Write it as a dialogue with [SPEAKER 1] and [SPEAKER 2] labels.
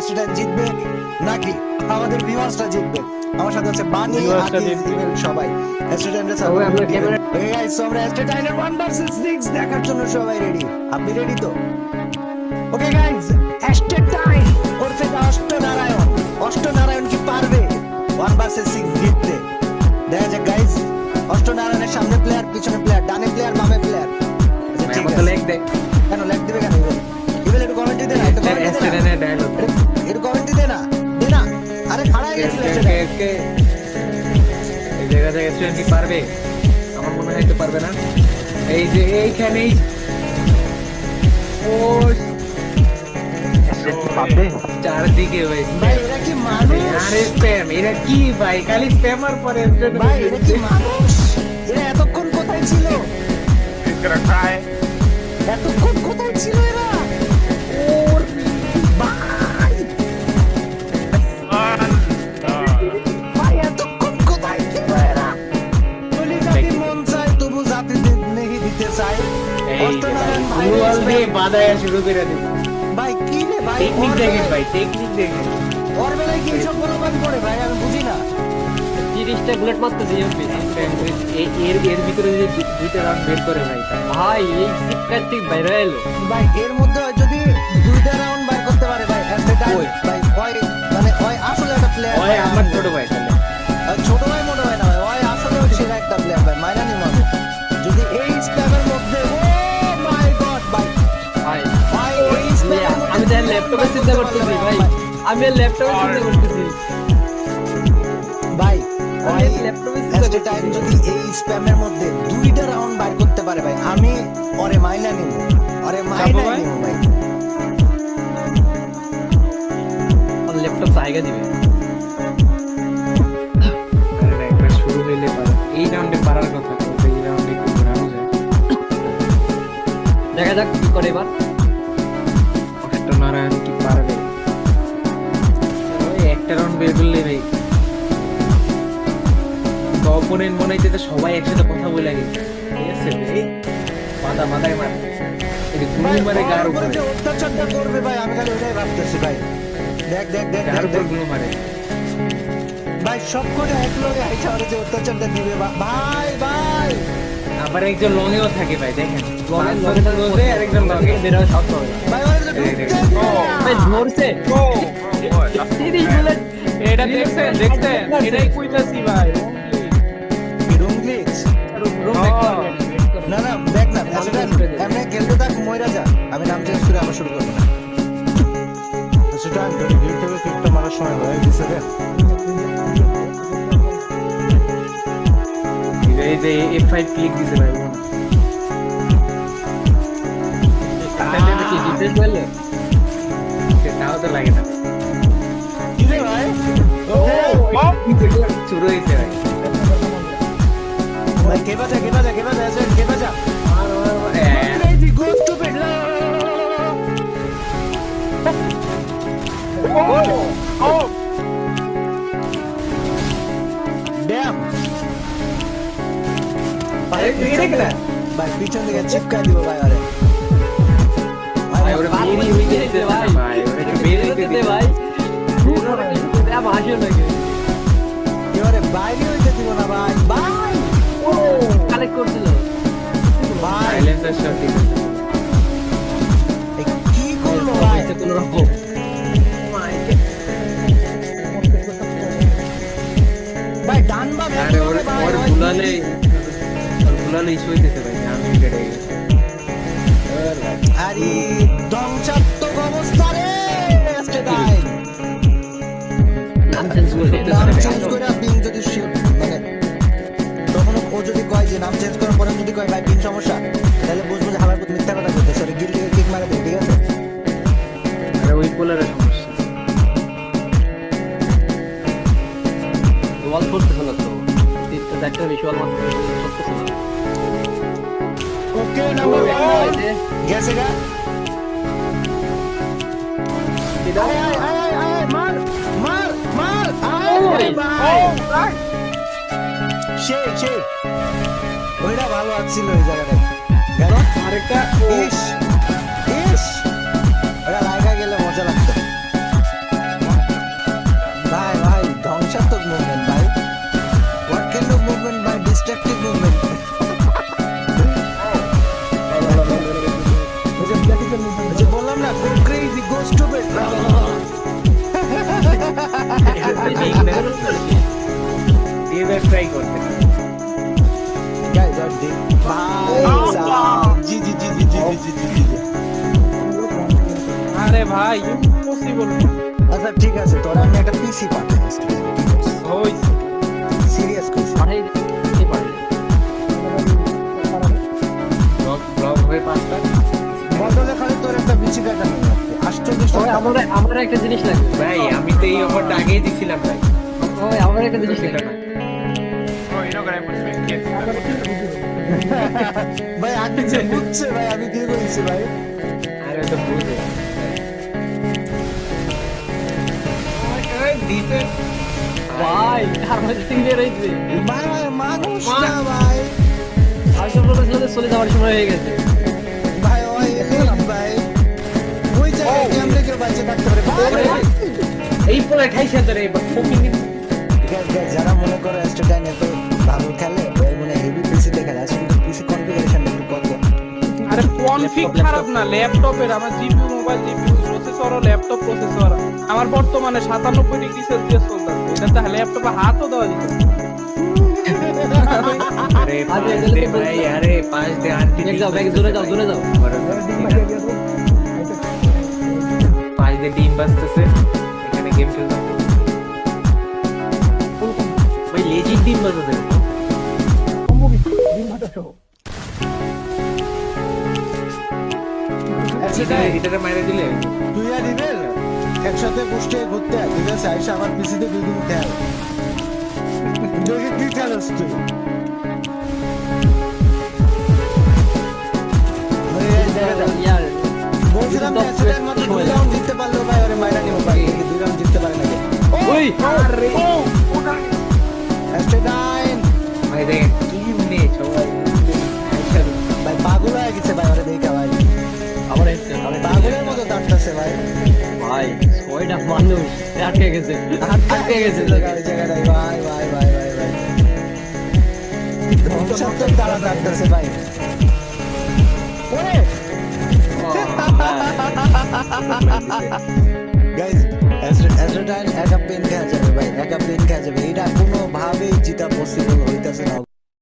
[SPEAKER 1] Student জিতবে নাকি আমাদের ভিউয়ার্সরা জিতবে? আমার সাথে আছে বানি, আকিজ, ইমেল, সবাই স্টুডেন্টরা সাপোর্ট করবে। ওকে গাইস, সো আমরা স্টুডেন্টের 1 ভার্সেস 6 দেখার জন্য সবাই রেডি। আপনি রেডি তো? ওকে গাইস, স্টুডেন্ট ওরফে অষ্টনারায়ণ, অষ্টনারায়ণ কি পারবে 1 ভার্সেস 6 জিততে? দেখা যাক গাইস। অষ্টনারায়ণের সামনে প্লেয়ার, পিছনে প্লেয়ার, ডানে প্লেয়ার, বামে প্লেয়ার। আচ্ছা ঠিক আছে, লেগ দে। কেন লেগ দিবে কেন? ইবেল একটু কমেন্ট দে না, একটু কমেন্ট দে না, ডায়লগ একটু কমেন্ট দে না, দে না। আরে খাড়া হয়ে গেছিল সেটা।
[SPEAKER 2] এই জায়গা থেকে স্টুডেন্ট কি পারবে? আমার মনে হয় তো পারবে না। এই যে এইখানেই ও পাবে চারদিকে ভাই
[SPEAKER 1] এরা কি মানুষ?
[SPEAKER 2] আরে স্প্যাম, এরা কি ভাই খালি স্প্যামার পরে
[SPEAKER 1] ভাই এরা কি মানুষ? এরা এতক্ষণ কোথায় ছিল? এতক্ষণ কোথায় ছিল এরা? ওর ভাই ভাই এতক্ষণ কোথায় ছিল এরা? বলি জাতি মন চায় তবু জাতি নেই দিতে চায়। অষ্টনারায়ণ ভাই
[SPEAKER 2] দিয়ে বাদায়া শুরু করে দিল
[SPEAKER 1] ভাই কি রে ভাই?
[SPEAKER 2] টেকনিক দেখেন ভাই, টেকনিক দেখেন।
[SPEAKER 1] ওর বেলায় কি সব বলবান করে ভাই? আমি বুঝি না।
[SPEAKER 3] 30টা বুলেট মারতেছে এমপি।
[SPEAKER 2] এর ভিতরে যদি দুইটা রাউন্ড বের করে ভাই
[SPEAKER 3] ভাই এই শিক্ষার ঠিক বাইরে এলো।
[SPEAKER 1] ভাই এর মধ্যে যদি দুইটা রাউন্ড বার করতে পারে ভাই একটা টাইম ভাই ওই মানে ওই আসলে একটা প্লেয়ার।
[SPEAKER 2] ওই আমার ছোট ভাই তাহলে
[SPEAKER 1] ছোট ভাই মনে হয় না ভাই, ওই আসলে সেরা একটা প্লেয়ার ভাই, মাইনা নি মানে যদি এই স্প্যামের মধ্যে ও মাই গড ভাই
[SPEAKER 3] ভাই
[SPEAKER 1] ভাই এই স্প্যামের মধ্যে
[SPEAKER 3] আমি তার ল্যাপটপে চিন্তা করতেছি ভাই, আমি ল্যাপটপে চিন্তা করতেছি
[SPEAKER 1] ভাই
[SPEAKER 3] আমি
[SPEAKER 1] ওই
[SPEAKER 3] ল্যাপটপে
[SPEAKER 1] একটা টাইম যদি এই স্প্যামের মধ্যে দুইটা রাউন্ড বার করতে পারে ভাই, আমি ওরে মাইনা নিব, ওরে মাইনা নিব ভাই।
[SPEAKER 3] ল্যাপটপ জায়গা দিবে।
[SPEAKER 2] আরে একবার শুরু হইলে পারে এই রাউন্ডে পারার কথা, তো এই রাউন্ডে একটু ঘোরানো যায়।
[SPEAKER 3] দেখা যাক কি করে এবার।
[SPEAKER 2] অষ্টনারায়ণ কি পারবে? ওই একটা রাউন্ড বের করলে ভাই অপোনেন্ট মনে হচ্ছে তো সবাই একসাথে কথা বলে গেছে, ঠিক আছে? এই মাথা মাথায় মার এই গুলি মারে গার উপরে,
[SPEAKER 1] যে অত্যাচারটা করবে ভাই আমি খালি ওটাই ভাবতেছি ভাই। দেখ দেখ দেখ
[SPEAKER 2] গার উপর
[SPEAKER 1] দেখ
[SPEAKER 2] গুলো মারে
[SPEAKER 1] ভাই, সব করে এক লগে আইসা ওরে যে অত্যাচারটা দিবে ভাই ভাই।
[SPEAKER 2] আবার একজন লঙেও থাকে ভাই, দেখেন
[SPEAKER 3] লঙে
[SPEAKER 2] রোজে আর একজন লঙে
[SPEAKER 3] বেরো সব হবে
[SPEAKER 1] ভাই ওরে যে ঢুকতে দিবে না।
[SPEAKER 3] ভাই ধরছে 30 বুলেট।
[SPEAKER 2] এটা দেখছেন দেখছেন এটাই কইতাছি ভাই।
[SPEAKER 1] রুম গ্লিচ
[SPEAKER 3] রুম
[SPEAKER 1] না না দেখ না আসলে এমনি খেলতে থাক, মইরা যা, আমি নাম চেঞ্জ করে আবার শুরু করব না। সেটা আমি ভিউ থেকে কিকটা মারার সময় হয়ে গেছে রে।
[SPEAKER 2] এই যে F5 ক্লিক দিছে ভাই ও
[SPEAKER 3] তাহলে কি ডিফেন্স হলো?
[SPEAKER 2] তাও তো লাগে না
[SPEAKER 1] কি রে ভাই?
[SPEAKER 2] শুরু হয়েছে ভাই।
[SPEAKER 1] ভাই কে বাজা আছে কে বাজা? Crazy go stupid. Damn. ভাই পিছন থেকে চিপকা দিব ভাই আরে
[SPEAKER 2] ভাই ওরে বেরি হয়ে গেছে ভাই, ওরে একটু বেরি হইতে দে
[SPEAKER 3] ভাই আম হাসিও লাগে
[SPEAKER 1] এবারে বাইরে হইতে দিব না ভাই ভাই।
[SPEAKER 3] ও কালেক্ট করছিল
[SPEAKER 1] ভাই
[SPEAKER 2] সাইলেন্সার শট দিছে
[SPEAKER 1] এ কি করলো ভাই?
[SPEAKER 3] এটা কোন রকম
[SPEAKER 1] ভাই ডান বা ব্যাক
[SPEAKER 2] আরে ওরে ওর গুলালে ইস্যু হইতেছে ভাই, আমি কেটে গেছে।
[SPEAKER 1] আরে ধ্বংসাত্মক অবস্থা রে আজকে তাই।
[SPEAKER 3] নাম চেঞ্জ করে
[SPEAKER 1] নাম চেঞ্জ করে পিন যদি মানে তখন ও যদি কয় যে নাম চেঞ্জ করার পরে যদি কয় ভাই পিন সমস্যা, তাহলে বুঝবো যে হালার পুত মিথ্যা কথা বলতেছে, ওরে গিল থেকে কিক মারা দেয়, ঠিক আছে?
[SPEAKER 2] আরে ওই পোলারের সমস্যা।
[SPEAKER 3] ওয়াল করতে হলো তো তিনটা চারটা ভিজুয়াল মাত্র করতেছে না।
[SPEAKER 1] ওকে নাম্বার 1 গেছে গা। আয় আয় আয় আয় মার মার মার আয় ভাই। সেই ওইটা ভালো আছিল ওই জায়গাটায় গেল
[SPEAKER 2] আরেকটা
[SPEAKER 1] ইস ইস ওটা লাগা গেলে মজা লাগতো।
[SPEAKER 2] দিয়ে ট্রাই করতে
[SPEAKER 1] গাইস আর দিন ভাই জি জি জি জি জি জি জি জি
[SPEAKER 4] আরে ভাই ইম্পসিবল
[SPEAKER 1] আচ্ছা ঠিক আছে তোরা আমি একটা পিসি পাঠাচ্ছি
[SPEAKER 4] হই
[SPEAKER 1] সিরিয়াস কইছি
[SPEAKER 3] পাঠাই দিতে পারে
[SPEAKER 2] ব্লগ হয়ে পাঁচটা
[SPEAKER 1] বদলে খালি তোর একটা পিসি কাটানো আশ্চর্য
[SPEAKER 3] ওই আমার একটা জিনিস লাগবে
[SPEAKER 2] ভাই আমি তো এই অফারটা আগেই দিছিলাম ভাই
[SPEAKER 3] ওই আমার একটা জিনিস লাগবে
[SPEAKER 1] ভাই আপনি যে বুঝছে ভাই আমি কি করেছি ভাই
[SPEAKER 2] আরে তো বুঝে দিতে
[SPEAKER 3] ভাই আর মধ্যে তিনটে রয়েছে
[SPEAKER 1] ভাই ভাই মানুষ না ভাই
[SPEAKER 3] আসল প্রফেশনালে চলে যাওয়ার সময় হয়ে গেছে
[SPEAKER 1] ভাই ওই ভাই ওই জায়গায় কেমনে কেউ বাঁচে থাকতে পারে ভাই
[SPEAKER 2] এই পোলা খাইছে তোরে ফুকিং
[SPEAKER 1] যারা মনে করে স্টেটাইন এত ভালো খেলে ওই মনে হেভি পিসি দেখে আসলে পিসি কনফিগারেশন একটু কত
[SPEAKER 4] আরে কনফিগ খারাপ না ল্যাপটপের আমার জিপিইউ মোবাইল জিপিইউ প্রসেসর ও ল্যাপটপ প্রসেসর আমার বর্তমানে 97 ডিগ্রি সেলসিয়াস চলতেছে এটা তো ল্যাপটপে হাতও দেওয়া যেত
[SPEAKER 2] আরে ভাই আরে 5 দে 8
[SPEAKER 3] ব্যাগ যাও ব্যাগ জোরে যাও
[SPEAKER 2] 5 দে টিম বাজতেছে এখানে গেম খেলতে ভাই লেজিট টিম বাজতেছে এটারে মাইরে দিলে
[SPEAKER 1] তুই আর রিবেল একসাথে বসে ঘুরতে ঠিক আছে আইসা আমার পিসিতে দুই দিন খেল দেখি কি খেলাস তুই
[SPEAKER 3] ইয়ার
[SPEAKER 1] বলছিলাম ম্যাচের মধ্যে 2 রাউন্ড জিততে পারলো ভাই ওরে মাইরা নিব ভাই 2 রাউন্ড জিততে পারে না
[SPEAKER 3] ওই
[SPEAKER 2] আরে
[SPEAKER 1] স্টেটাইন
[SPEAKER 2] ভাই দেখেন টিম নে সবাই
[SPEAKER 1] ভাই পাগল হয়ে গেছে ভাই ওরে দেখা ভাই
[SPEAKER 3] আবার এসে
[SPEAKER 1] পাগলের মতো কাটতেছে ভাই
[SPEAKER 3] ভাই ছয়টা মানুষ আটকে গেছে আটকে গেছে
[SPEAKER 1] জায়গাটায় ভাই ভাই ভাই ভাই ভাই ধ্বংসাত্মক তারা কাটতেছে ভাই ওরে গাইস এসরেটাইন একা পেন খেলা যাবে ভাই একা পেন খেলা যাবে এটা কোনোভাবেই জিতা পসিবল হইতাছে না